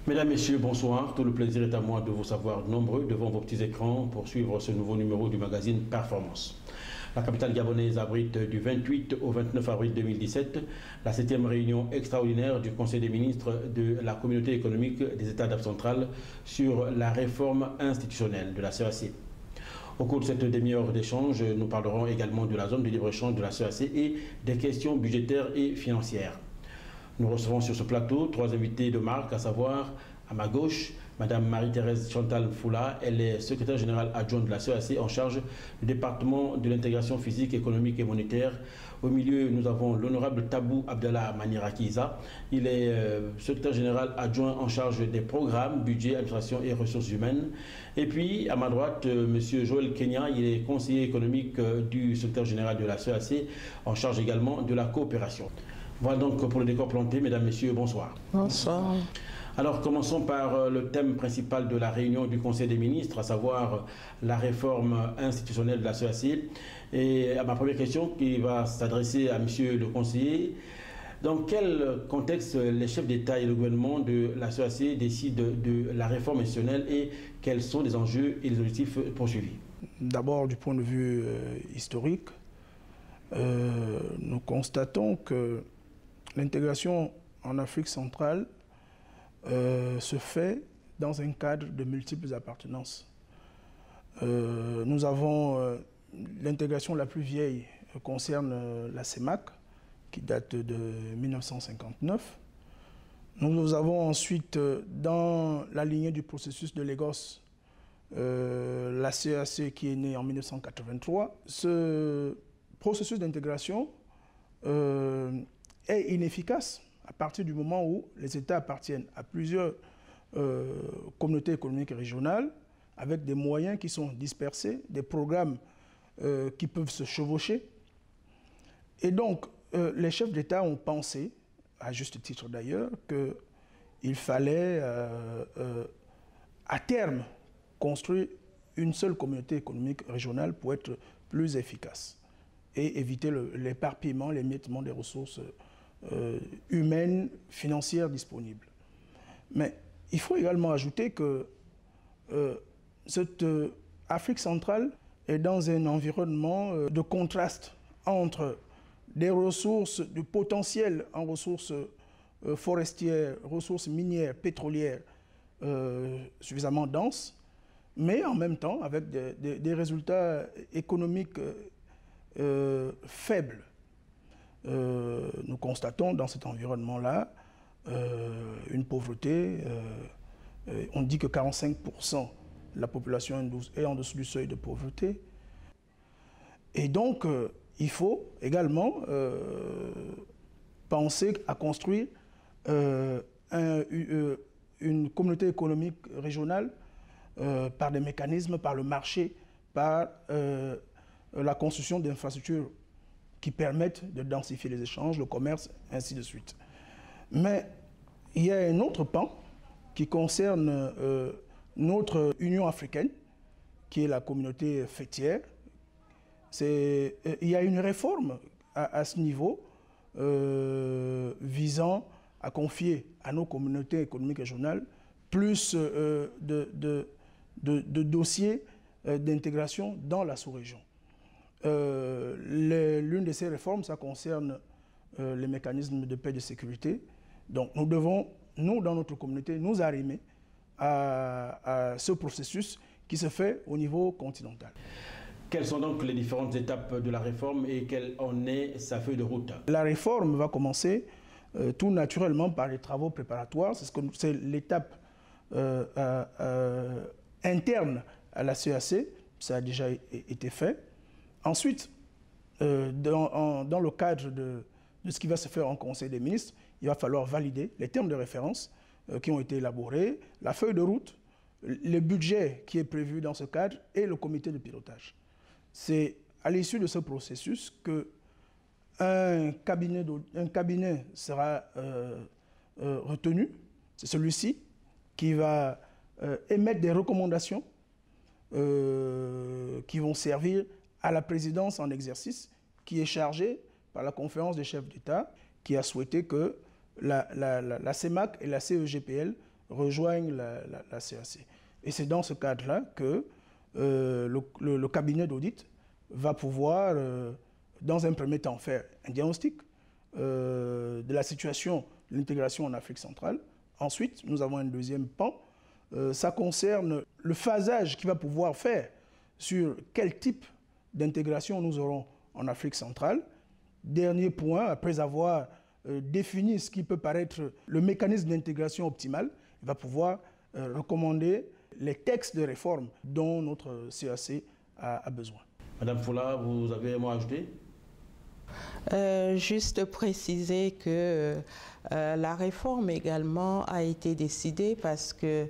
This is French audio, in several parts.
Mesdames, Messieurs, bonsoir. Tout le plaisir est à moi de vous savoir nombreux devant vos petits écrans pour suivre ce nouveau numéro du magazine Performance. La capitale gabonaise abrite du 28 au 29 avril 2017 la 7e réunion extraordinaire du Conseil des ministres de la Communauté économique des États d'Afrique centrale sur la réforme institutionnelle de la CEAC. Au cours de cette demi-heure d'échange, nous parlerons également de la zone de libre-échange de la CEAC et des questions budgétaires et financières. Nous recevons sur ce plateau trois invités de marque, à savoir, à ma gauche, Madame Marie-Thérèse Chantal Foula. Elle est secrétaire générale adjointe de la CEAC en charge du département de l'intégration physique, économique et monétaire. Au milieu, nous avons l'honorable Tabou Abdallah Manirakiza. Il est secrétaire général adjoint en charge des programmes, budget, administration et ressources humaines. Et puis, à ma droite, Monsieur Joël Kenya. Il est conseiller économique du secrétaire général de la CEAC en charge également de la coopération. Voilà donc pour le décor planté. Mesdames, Messieurs, bonsoir. Bonsoir. Alors, commençons par le thème principal de la réunion du Conseil des ministres, à savoir la réforme institutionnelle de la CEAC. Et à ma première question, qui va s'adresser à Monsieur le conseiller, dans quel contexte les chefs d'État et le gouvernement de la CEAC décident de la réforme institutionnelle et quels sont les enjeux et les objectifs poursuivis? D'abord, du point de vue historique, nous constatons que l'intégration en Afrique centrale se fait dans un cadre de multiples appartenances. Nous avons l'intégration la plus vieille concerne la CEMAC, qui date de 1959. Nous avons ensuite, dans la lignée du processus de Lagos, la CEAC qui est née en 1983. Ce processus d'intégration est inefficace à partir du moment où les États appartiennent à plusieurs communautés économiques régionales avec des moyens qui sont dispersés, des programmes qui peuvent se chevaucher. Et donc, les chefs d'État ont pensé, à juste titre d'ailleurs, qu'il fallait à terme construire une seule communauté économique régionale pour être plus efficace et éviter l'éparpillement, l'émiettement des ressources humaines, financières disponibles. Mais il faut également ajouter que cette Afrique centrale est dans un environnement de contraste entre des ressources, du potentiel en ressources forestières, ressources minières, pétrolières suffisamment denses, mais en même temps avec des résultats économiques faibles. Nous constatons dans cet environnement-là une pauvreté. On dit que 45% de la population est en dessous du seuil de pauvreté. Et donc, il faut également penser à construire une communauté économique régionale par des mécanismes, par le marché, par la construction d'infrastructures qui permettent de densifier les échanges, le commerce, ainsi de suite. Mais il y a un autre pan qui concerne notre Union africaine, qui est la communauté faîtière. Il y a une réforme à ce niveau visant à confier à nos communautés économiques régionales plus de dossiers d'intégration dans la sous-région. L'une de ces réformes, ça concerne les mécanismes de paix et de sécurité. Donc nous devons, nous, dans notre communauté, nous arrimer à ce processus qui se fait au niveau continental. Quelles sont donc les différentes étapes de la réforme et quelle en est sa feuille de route? La réforme va commencer tout naturellement par les travaux préparatoires. C'est l'étape interne à la CEAC. Ça a déjà été fait. Ensuite, dans le cadre de ce qui va se faire en Conseil des ministres, il va falloir valider les termes de référence qui ont été élaborés, la feuille de route, le budget qui est prévu dans ce cadre et le comité de pilotage. C'est à l'issue de ce processus qu'un cabinet sera retenu. C'est celui-ci qui va émettre des recommandations qui vont servir à la présidence en exercice, qui est chargée par la conférence des chefs d'État, qui a souhaité que la CEMAC et la CEGPL rejoignent la CAC. Et c'est dans ce cadre-là que le cabinet d'audit va pouvoir, dans un premier temps, faire un diagnostic de la situation de l'intégration en Afrique centrale. Ensuite, nous avons un deuxième pan. Ça concerne le phasage qu'il va pouvoir faire sur quel type d'intégration nous aurons en Afrique centrale. Dernier point, après avoir défini ce qui peut paraître le mécanisme d'intégration optimal, il va pouvoir recommander les textes de réforme dont notre CAC a besoin. Madame Foula, vous avez un mot à ajouter? Juste préciser que la réforme également a été décidée parce que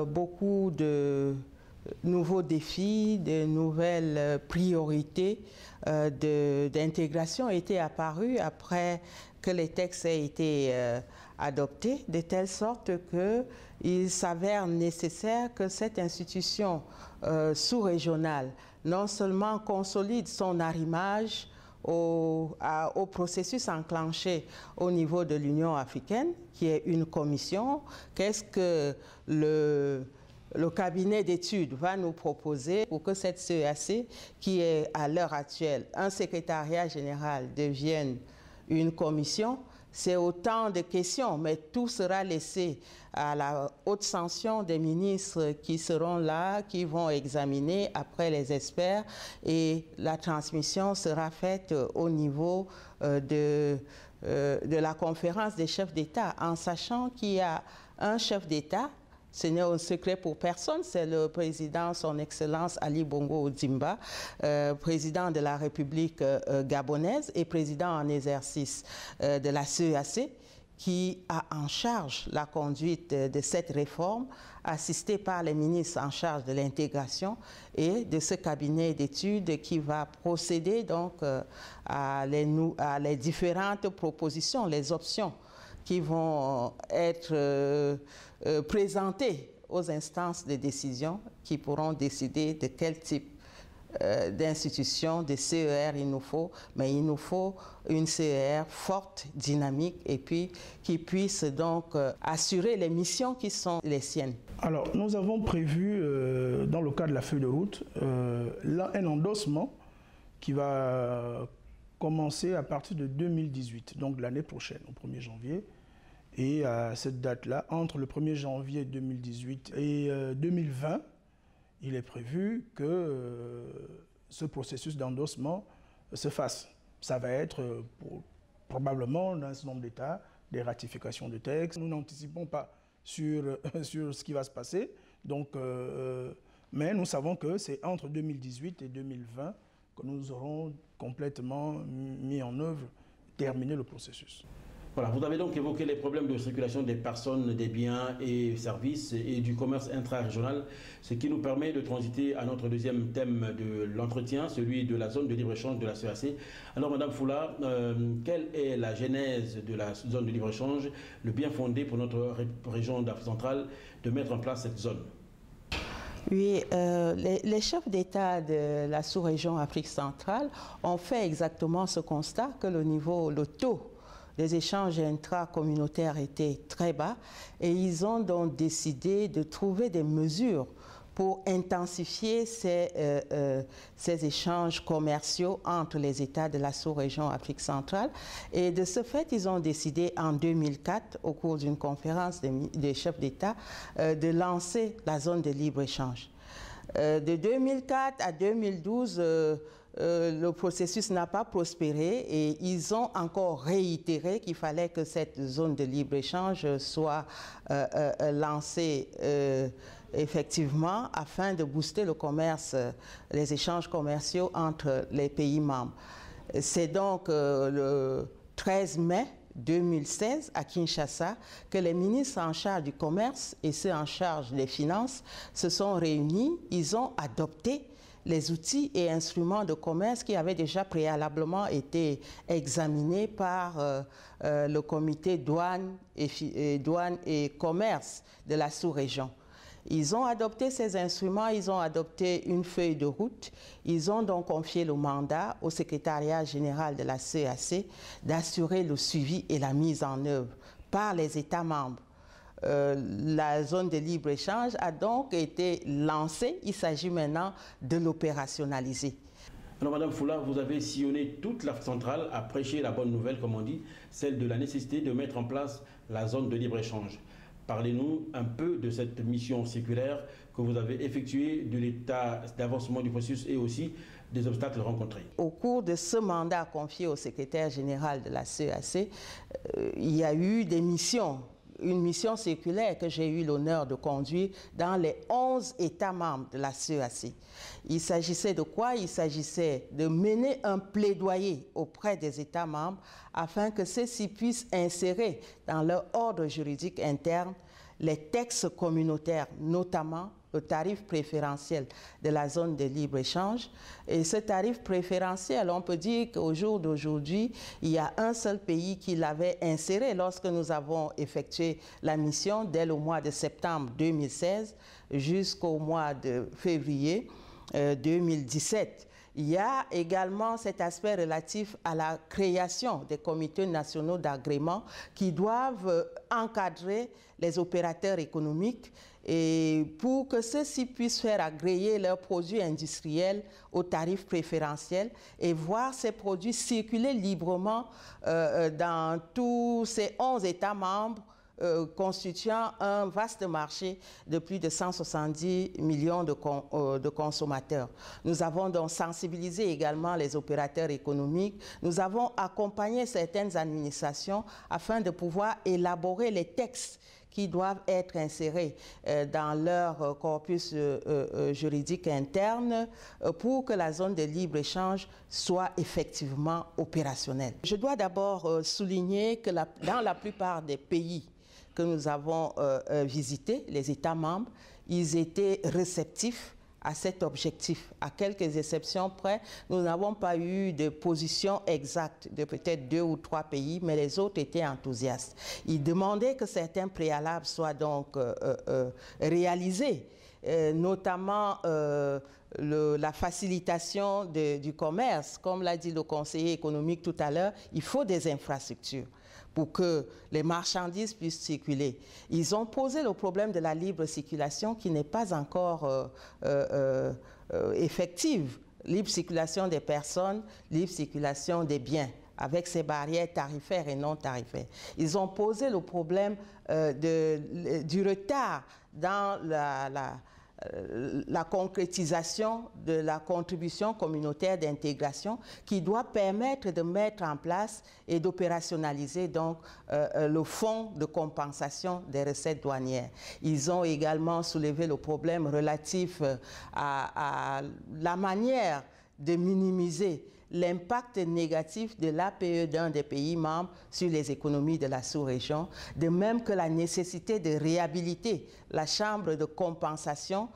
beaucoup de nouveaux défis, de nouvelles priorités d'intégration étaient apparus après que les textes aient été adoptés, de telle sorte qu'il s'avère nécessaire que cette institution sous-régionale non seulement consolide son arrimage au processus enclenché au niveau de l'Union africaine, qui est une commission. Qu'est-ce que le cabinet d'études va nous proposer pour que cette CEAC, qui est à l'heure actuelle un secrétariat général, devienne une commission? C'est autant de questions, mais tout sera laissé à la haute sanction des ministres qui seront là, qui vont examiner après les experts, et la transmission sera faite au niveau de la conférence des chefs d'État, en sachant qu'il y a un chef d'État. Ce n'est un secret pour personne, c'est le président, son Excellence Ali Bongo Ondimba, président de la République gabonaise et président en exercice de la CEAC, qui a en charge la conduite de cette réforme, assisté par les ministres en charge de l'intégration et de ce cabinet d'études qui va procéder donc à les différentes propositions, les options qui vont être présentées aux instances de décision qui pourront décider de quel type d'institution, de CER il nous faut, mais il nous faut une CER forte, dynamique et puis qui puisse donc assurer les missions qui sont les siennes. Alors, nous avons prévu, dans le cadre de la feuille de route, un endossement qui va commencer à partir de 2018, donc l'année prochaine, au 1er janvier. Et à cette date-là, entre le 1er janvier 2018 et 2020, il est prévu que ce processus d'endossement se fasse. Ça va être probablement, dans un certain nombre d'États, des ratifications de textes. Nous n'anticipons pas sur ce qui va se passer, donc, mais nous savons que c'est entre 2018 et 2020 que nous aurons complètement mis en œuvre, terminé le processus. Voilà, vous avez donc évoqué les problèmes de circulation des personnes, des biens et services et du commerce intra-régional, ce qui nous permet de transiter à notre deuxième thème de l'entretien, celui de la zone de libre-échange de la CEAC. Alors, Madame Foula, quelle est la genèse de la zone de libre-échange, le bien fondé pour notre région d'Afrique centrale de mettre en place cette zone? Oui, les chefs d'État de la sous-région Afrique centrale ont fait exactement ce constat que le taux des échanges intracommunautaires étaient très bas et ils ont donc décidé de trouver des mesures pour intensifier ces échanges commerciaux entre les États de la sous-région Afrique centrale. Et de ce fait, ils ont décidé en 2004, au cours d'une conférence des chefs d'État, de lancer la zone de libre-échange. De 2004 à 2012, le processus n'a pas prospéré et ils ont encore réitéré qu'il fallait que cette zone de libre-échange soit lancée effectivement afin de booster le commerce, les échanges commerciaux entre les pays membres. C'est donc le 13 mai 2016 à Kinshasa que les ministres en charge du commerce et ceux en charge des finances se sont réunis. Ils ont adopté les outils et instruments de commerce qui avaient déjà préalablement été examinés par le comité douane et commerce de la sous-région. Ils ont adopté ces instruments, ils ont adopté une feuille de route, ils ont donc confié le mandat au secrétariat général de la CEAC d'assurer le suivi et la mise en œuvre par les États membres la zone de libre-échange a donc été lancée. Il s'agit maintenant de l'opérationnaliser. Alors Madame Foula, vous avez sillonné toute l'Afrique centrale à prêcher la bonne nouvelle, comme on dit, celle de la nécessité de mettre en place la zone de libre-échange. Parlez-nous un peu de cette mission circulaire que vous avez effectuée, de l'état d'avancement du processus et aussi des obstacles rencontrés. Au cours de ce mandat confié au secrétaire général de la CEAC, il y a eu des missions. Une mission circulaire que j'ai eu l'honneur de conduire dans les 11 États membres de la CEAC. Il s'agissait de quoi? Il s'agissait de mener un plaidoyer auprès des États membres afin que ceux-ci puissent insérer dans leur ordre juridique interne les textes communautaires, notamment le tarif préférentiel de la zone de libre-échange. Et ce tarif préférentiel, on peut dire qu'au jour d'aujourd'hui, il y a un seul pays qui l'avait inséré lorsque nous avons effectué la mission dès le mois de septembre 2016 jusqu'au mois de février 2017. Il y a également cet aspect relatif à la création des comités nationaux d'agrément qui doivent encadrer les opérateurs économiques et pour que ceux-ci puissent faire agréer leurs produits industriels au tarif préférentiel et voir ces produits circuler librement dans tous ces 11 États membres constituant un vaste marché de plus de 170 millions de consommateurs. Nous avons donc sensibilisé également les opérateurs économiques. Nous avons accompagné certaines administrations afin de pouvoir élaborer les textes qui doivent être insérés dans leur corpus juridique interne pour que la zone de libre-échange soit effectivement opérationnelle. Je dois d'abord souligner que dans la plupart des pays que nous avons visités, les États membres, ils étaient réceptifs à cet objectif. À quelques exceptions près, nous n'avons pas eu de position exacte de peut-être 2 ou 3 pays, mais les autres étaient enthousiastes. Ils demandaient que certains préalables soient donc réalisés, notamment la facilitation du commerce. Comme l'a dit le conseiller économique tout à l'heure, il faut des infrastructures pour que les marchandises puissent circuler. Ils ont posé le problème de la libre circulation qui n'est pas encore effective. Libre circulation des personnes, libre circulation des biens, avec ces barrières tarifaires et non tarifaires. Ils ont posé le problème du retard dans la concrétisation de la contribution communautaire d'intégration qui doit permettre de mettre en place et d'opérationnaliser donc le fonds de compensation des recettes douanières. Ils ont également soulevé le problème relatif à la manière de minimiser l'impact négatif de l'APE d'un des pays membres sur les économies de la sous-région, de même que la nécessité de réhabiliter la chambre de compensation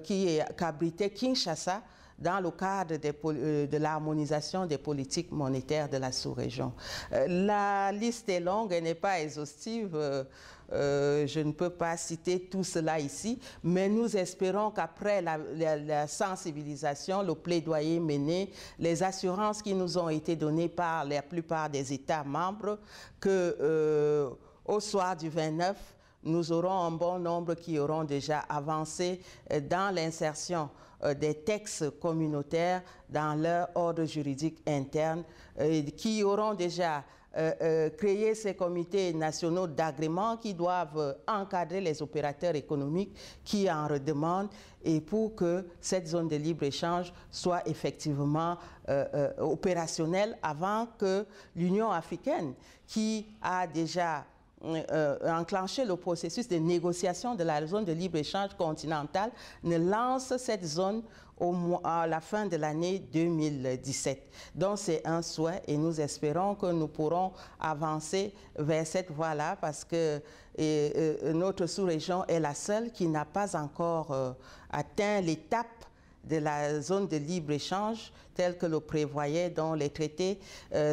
qu'abritait Kinshasa dans le cadre de l'harmonisation des politiques monétaires de la sous-région. La liste est longue, elle n'est pas exhaustive. Je ne peux pas citer tout cela ici, mais nous espérons qu'après la sensibilisation, le plaidoyer mené, les assurances qui nous ont été données par la plupart des États membres, qu'au soir du 29, nous aurons un bon nombre qui auront déjà avancé dans l'insertion des textes communautaires dans leur ordre juridique interne, qui auront déjà créé ces comités nationaux d'agrément qui doivent encadrer les opérateurs économiques qui en redemandent et pour que cette zone de libre-échange soit effectivement opérationnelle avant que l'Union africaine, qui a déjà enclenché le processus de négociation de la zone de libre-échange continentale, ne lance cette zone à la fin de l'année 2017. Donc c'est un souhait et nous espérons que nous pourrons avancer vers cette voie-là parce que notre sous-région est la seule qui n'a pas encore atteint l'étape de la zone de libre-échange telle que le prévoyaient dans les traités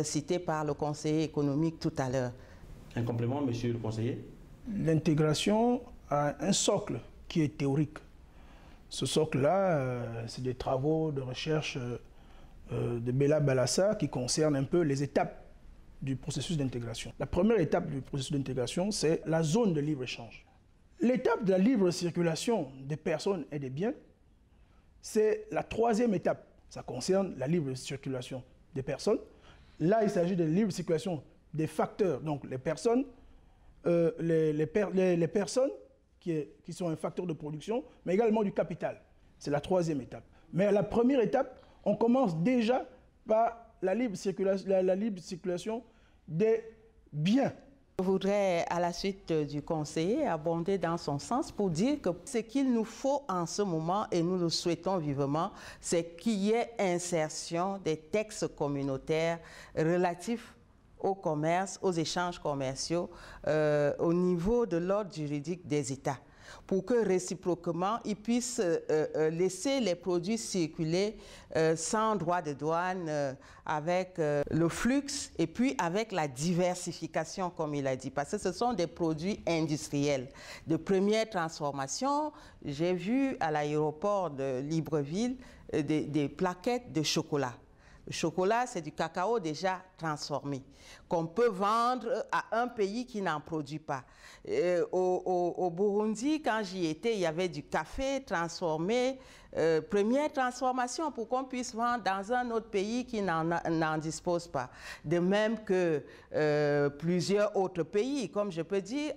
cités par le conseiller économique tout à l'heure. Un complément, monsieur le conseiller? L'intégration a un socle qui est théorique. Ce socle-là, c'est des travaux de recherche de Bella Balassa qui concernent un peu les étapes du processus d'intégration. La première étape du processus d'intégration, c'est la zone de libre-échange. L'étape de la libre circulation des personnes et des biens, c'est la troisième étape. Ça concerne la libre circulation des personnes. Là, il s'agit de la libre circulation des facteurs, donc les personnes, les personnes qui sont un facteur de production, mais également du capital. C'est la troisième étape. Mais à la première étape, on commence déjà par la libre circulation des biens. Je voudrais, à la suite du conseiller, abonder dans son sens pour dire que ce qu'il nous faut en ce moment, et nous le souhaitons vivement, c'est qu'il y ait insertion des textes communautaires relatifs au commerce, aux échanges commerciaux, au niveau de l'ordre juridique des États, pour que réciproquement, ils puissent laisser les produits circuler sans droit de douane, avec le flux et puis avec la diversification, comme il a dit, parce que ce sont des produits industriels de première transformation. J'ai vu à l'aéroport de Libreville des plaquettes de chocolat. Le chocolat, c'est du cacao déjà transformé, qu'on peut vendre à un pays qui n'en produit pas. Au Burundi, quand j'y étais, il y avait du café transformé, première transformation, pour qu'on puisse vendre dans un autre pays qui n'en dispose pas. De même que plusieurs autres pays, comme je peux dire,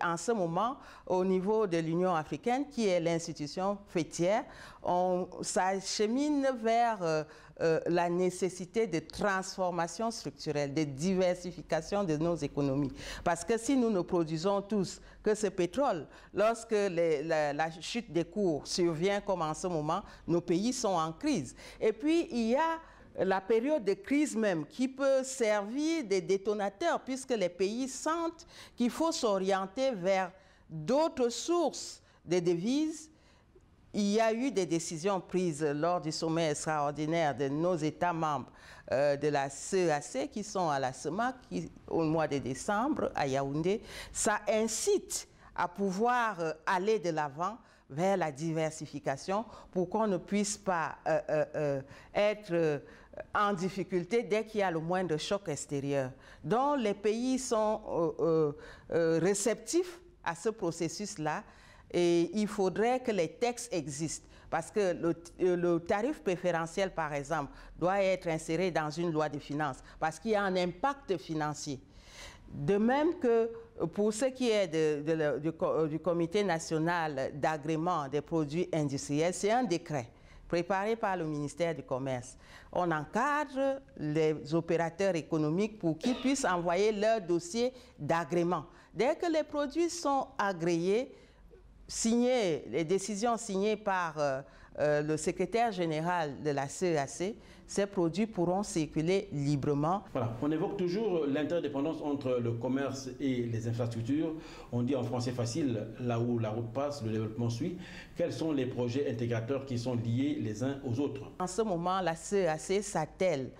en ce moment, au niveau de l'Union africaine, qui est l'institution fêtière, on s'achemine vers la nécessité de transformation structurelle, de diversification de nos économies. Parce que si nous ne produisons tous que ce pétrole, lorsque la chute des cours survient comme en ce moment, nos pays sont en crise. Et puis, il y a la période de crise même qui peut servir de détonateur, puisque les pays sentent qu'il faut s'orienter vers d'autres sources de devises. Il y a eu des décisions prises lors du sommet extraordinaire de nos États membres de la CEAC qui sont à la CEMAC au mois de décembre à Yaoundé. Ça incite à pouvoir aller de l'avant vers la diversification pour qu'on ne puisse pas être en difficulté dès qu'il y a le moindre choc extérieur. Donc les pays sont réceptifs à ce processus-là. Et il faudrait que les textes existent, parce que le tarif préférentiel, par exemple, doit être inséré dans une loi de finances, parce qu'il y a un impact financier. De même que pour ce qui est du Comité national d'agrément des produits industriels, c'est un décret préparé par le ministère du Commerce. On encadre les opérateurs économiques pour qu'ils puissent envoyer leur dossier d'agrément. Dès que les produits sont agréés, les décisions signées par le secrétaire général de la CEAC, ces produits pourront circuler librement. Voilà, on évoque toujours l'interdépendance entre le commerce et les infrastructures. On dit en français facile, là où la route passe, le développement suit. Quels sont les projets intégrateurs qui sont liés les uns aux autres? En ce moment, la CEAC s'attelle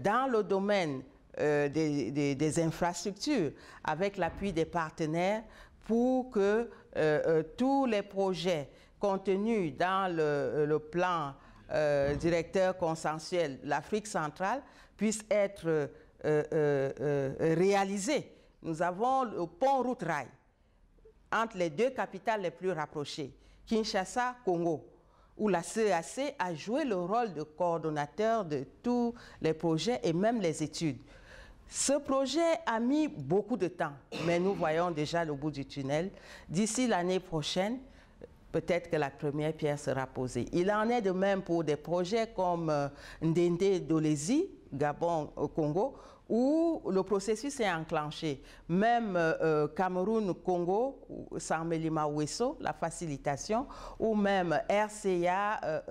dans le domaine des infrastructures, avec l'appui des partenaires, pour que tous les projets contenus dans le plan directeur consensuel l'Afrique centrale puissent être réalisés. Nous avons le pont route-rail entre les deux capitales les plus rapprochées, Kinshasa, Congo, où la CEAC a joué le rôle de coordonnateur de tous les projets et même les études. Ce projet a mis beaucoup de temps, mais nous voyons déjà le bout du tunnel. D'ici l'année prochaine, peut-être que la première pierre sera posée. Il en est de même pour des projets comme Ndende Dolezi, Gabon, Congo, où le processus est enclenché. Même Cameroun-Congo, Samelima Wesso, la facilitation, ou même RCA,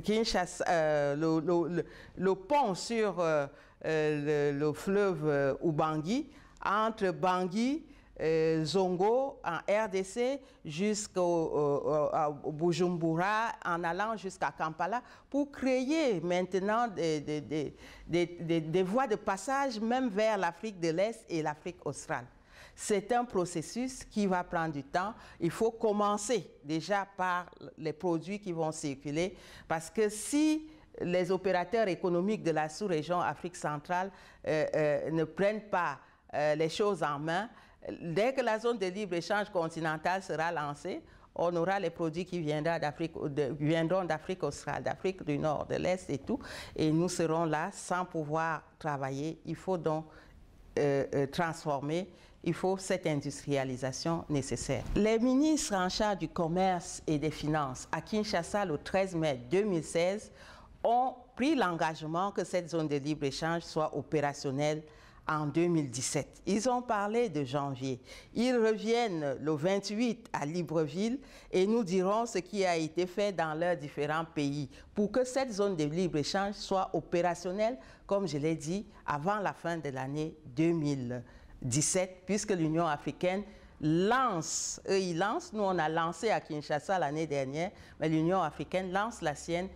Kinshasa, le pont sur le fleuve Ubangi, entre Bangui, Zongo en RDC jusqu'au Bujumbura, en allant jusqu'à Kampala, pour créer maintenant des voies de passage même vers l'Afrique de l'Est et l'Afrique australe. C'est un processus qui va prendre du temps. Il faut commencer déjà par les produits qui vont circuler, parce que si les opérateurs économiques de la sous-région Afrique centrale ne prennent pas les choses en main, Dès que la zone de libre-échange continentale sera lancée, on aura les produits qui viendront d'Afrique australe, d'Afrique du Nord, de l'Est et tout, et nous serons là sans pouvoir travailler. Il faut donc transformer, il faut cette industrialisation nécessaire. Les ministres en charge du commerce et des finances à Kinshasa le 13 mai 2016 ont pris l'engagement que cette zone de libre-échange soit opérationnelle en 2017. Ils ont parlé de janvier. Ils reviennent le 28 à Libreville et nous dirons ce qui a été fait dans leurs différents pays pour que cette zone de libre-échange soit opérationnelle, comme je l'ai dit, avant la fin de l'année 2017, puisque l'Union africaine lance, eux ils lancent, nous on a lancé à Kinshasa l'année dernière, mais l'Union africaine lance la sienne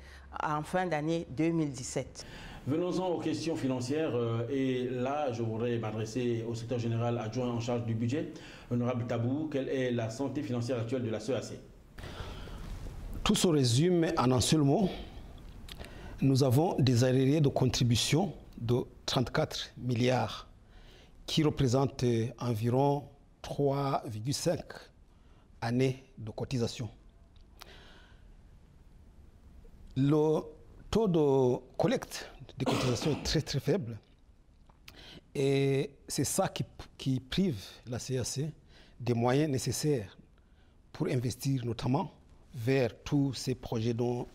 en fin d'année 2017. Venons-en aux questions financières et là je voudrais m'adresser au secrétaire général adjoint en charge du budget, Honorable Tabou. Quelle est la santé financière actuelle de la CEAC? Tout se résume en un seul mot. Nous avons des arriérés de contribution de 34 milliards qui représentent environ 3,5 années de cotisation. Le taux de collecte des cotisations est très faible et c'est ça qui prive la CAC des moyens nécessaires pour investir notamment vers tous ces projets dont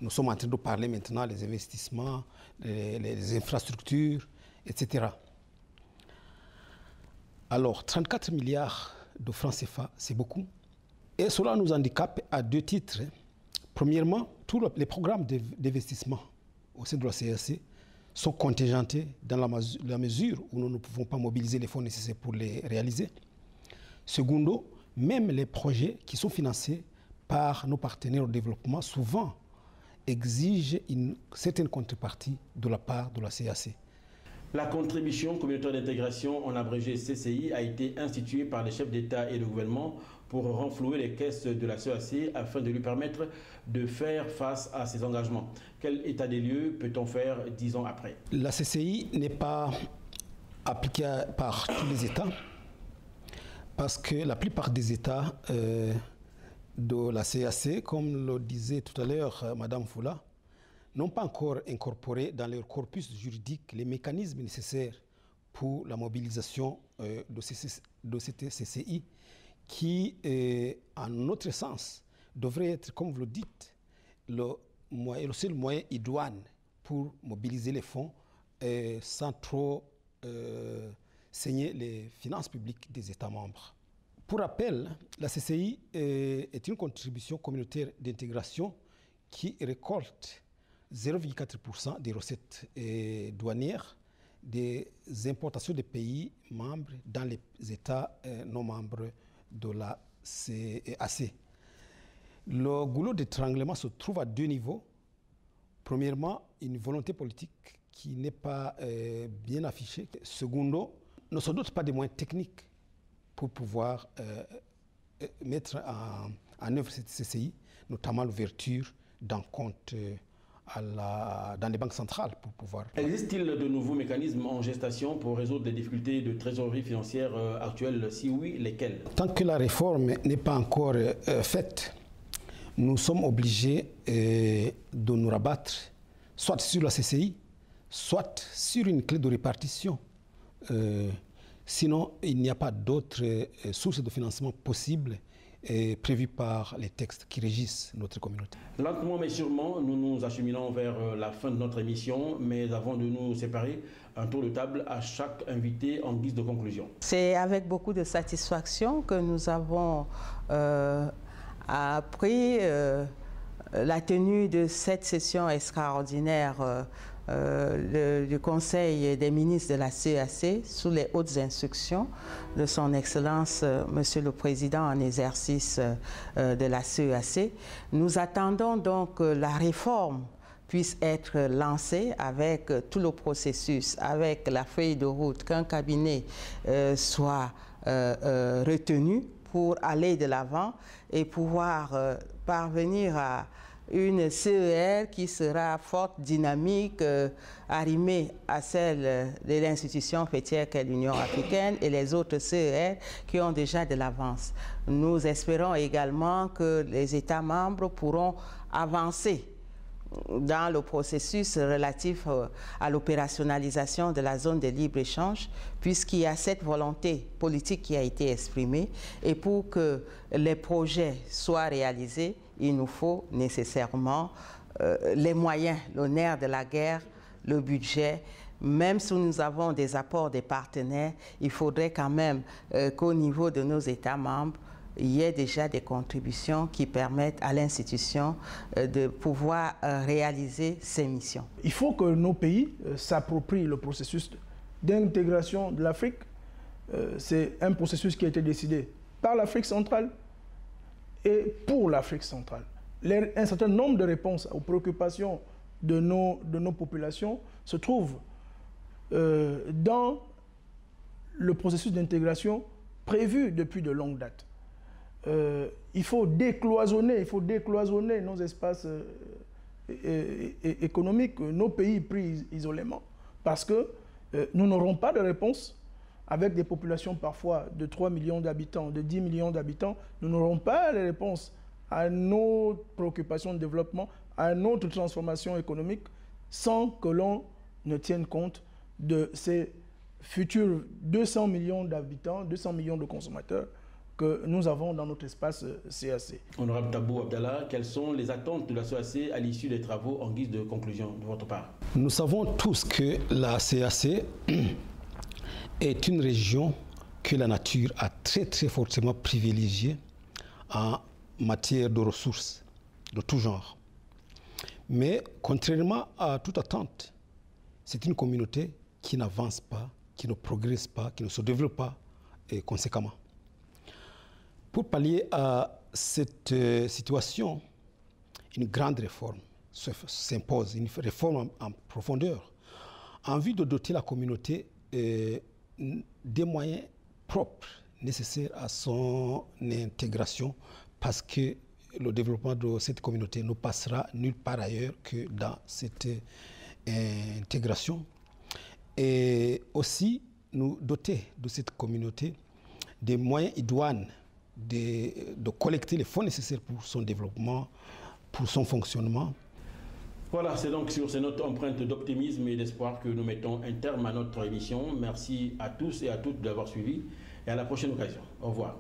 nous sommes en train de parler maintenant, les investissements, les infrastructures, etc. Alors, 34 milliards de francs CFA, c'est beaucoup. Et cela nous handicape à deux titres. Premièrement, tous les programmes d'investissement au sein de la CAC sont contingentés dans la mesure où nous ne pouvons pas mobiliser les fonds nécessaires pour les réaliser. Secondo, même les projets qui sont financés par nos partenaires au développement souvent exigent une certaine contrepartie de la part de la CAC. La contribution communautaire d'intégration, en abrégé CCI, a été instituée par les chefs d'État et de gouvernement pour renflouer les caisses de la CEAC afin de lui permettre de faire face à ses engagements. Quel état des lieux peut-on faire 10 ans après? La CCI n'est pas appliquée par tous les États parce que la plupart des États de la CEAC, comme le disait tout à l'heure Mme Foula, n'ont pas encore incorporé dans leur corpus juridique les mécanismes nécessaires pour la mobilisation de cette CCI qui, en notre sens, devrait être, comme vous le dites, le seul moyen idoine pour mobiliser les fonds sans trop saigner les finances publiques des États membres. Pour rappel, la CCI est une contribution communautaire d'intégration qui récolte 0,4% des recettes douanières des importations des pays membres dans les États non membres de la CEAC. Le goulot d'étranglement se trouve à deux niveaux. Premièrement, une volonté politique qui n'est pas bien affichée. Secondo, ne se doute pas des moyens techniques pour pouvoir mettre en œuvre cette CCI, notamment l'ouverture d'un compte dans les banques centrales pour pouvoir... Existe-t-il de nouveaux mécanismes en gestation pour résoudre les difficultés de trésorerie financière actuelles? Si oui, lesquels? Tant que la réforme n'est pas encore faite, nous sommes obligés de nous rabattre soit sur la CCI, soit sur une clé de répartition. Sinon, il n'y a pas d'autres sources de financement possibles prévues par les textes qui régissent notre communauté. Lentement mais sûrement, nous nous acheminons vers la fin de notre émission, mais avant de nous séparer, un tour de table à chaque invité en guise de conclusion. C'est avec beaucoup de satisfaction que nous avons appris la tenue de cette session extraordinaire du Conseil des ministres de la CEAC sous les hautes instructions de son Excellence Monsieur le Président en exercice de la CEAC. Nous attendons donc que la réforme puisse être lancée avec tout le processus, avec la feuille de route, qu'un cabinet soit retenu pour aller de l'avant et pouvoir parvenir à une CER qui sera forte, dynamique, arrimée à celle de l'institution fêtière qu'est l'Union africaine et les autres CER qui ont déjà de l'avance. Nous espérons également que les États membres pourront avancer dans le processus relatif à l'opérationnalisation de la zone de libre-échange, puisqu'il y a cette volonté politique qui a été exprimée. Et pour que les projets soient réalisés, il nous faut nécessairement les moyens, le nerf de la guerre, le budget. Même si nous avons des apports des partenaires, il faudrait quand même qu'au niveau de nos États membres, il y ait déjà des contributions qui permettent à l'institution de pouvoir réaliser ses missions. Il faut que nos pays s'approprient le processus d'intégration de l'Afrique. C'est un processus qui a été décidé par l'Afrique centrale et pour l'Afrique centrale. Un certain nombre de réponses aux préoccupations de nos populations se trouvent dans le processus d'intégration prévu depuis de longues dates. Il faut décloisonner nos espaces économiques, nos pays pris isolément, parce que nous n'aurons pas de réponse avec des populations parfois de 3 millions d'habitants, de 10 millions d'habitants. Nous n'aurons pas les réponses à nos préoccupations de développement, à notre transformation économique, sans que l'on ne tienne compte de ces futurs 200 millions d'habitants, 200 millions de consommateurs que nous avons dans notre espace CAC. Honorable Tabou Abdallah, quelles sont les attentes de la CAC à l'issue des travaux en guise de conclusion de votre part? Nous savons tous que la CAC est une région que la nature a très fortement privilégiée en matière de ressources de tout genre. Mais contrairement à toute attente, c'est une communauté qui n'avance pas, qui ne progresse pas, qui ne se développe pas conséquemment. Pour pallier à cette situation, une grande réforme s'impose, une réforme en profondeur, en vue de doter la communauté des moyens propres nécessaires à son intégration, parce que le développement de cette communauté ne passera nulle part ailleurs que dans cette intégration. Et aussi nous doter de cette communauté des moyens idoines de collecter les fonds nécessaires pour son développement, pour son fonctionnement. Voilà, c'est donc sur ces notes empreintes d'optimisme et d'espoir que nous mettons un terme à notre émission. Merci à tous et à toutes d'avoir suivi et à la prochaine occasion. Au revoir.